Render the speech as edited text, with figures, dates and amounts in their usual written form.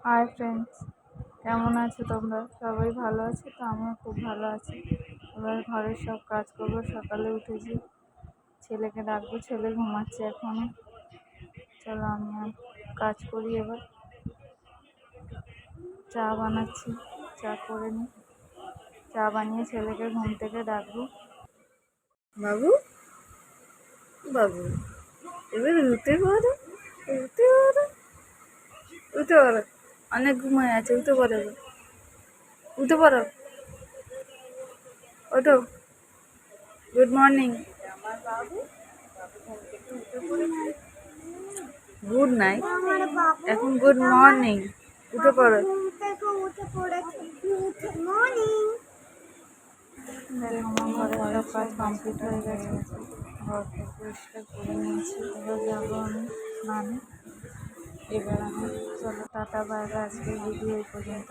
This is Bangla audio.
হাই ফ্রেন্ডস, কেমন আছো তোমরা? সবাই ভালো আছো তো? আমিও খুব ভালো আছি। এবার ঘরের সব কাজ করবো। সকালে উঠেছি, ছেলেকে ডাকবো, ছেলে ঘুমাচ্ছে এখনো। চলো আমি আর কাজ করি। এবার চা বানাচ্ছি, চা করে নিই। চা বানিয়ে ছেলেকে ঘুম থেকে ডাকবো। বাবু, বাবু, এবার উঠতে পারো, উঠতে পারো, উঠতে পারো। অনেক ঘুমায় আছে, উঠতে পারো, উঠতে পারো, ওঠো। Good morning. গুড নাইট, এখন গুড মর্নিং। উঠে পড়ো। আমার ঘরের সব কাজ কমপ্লিট হয়ে গেছে, ঘরটা পরিষ্কার করে নিয়েছি। এবার যাবো আমি স্নানে। এবার আমি চলো টাটা, বাই বাই। আজকের ভিডিও এই পর্যন্ত।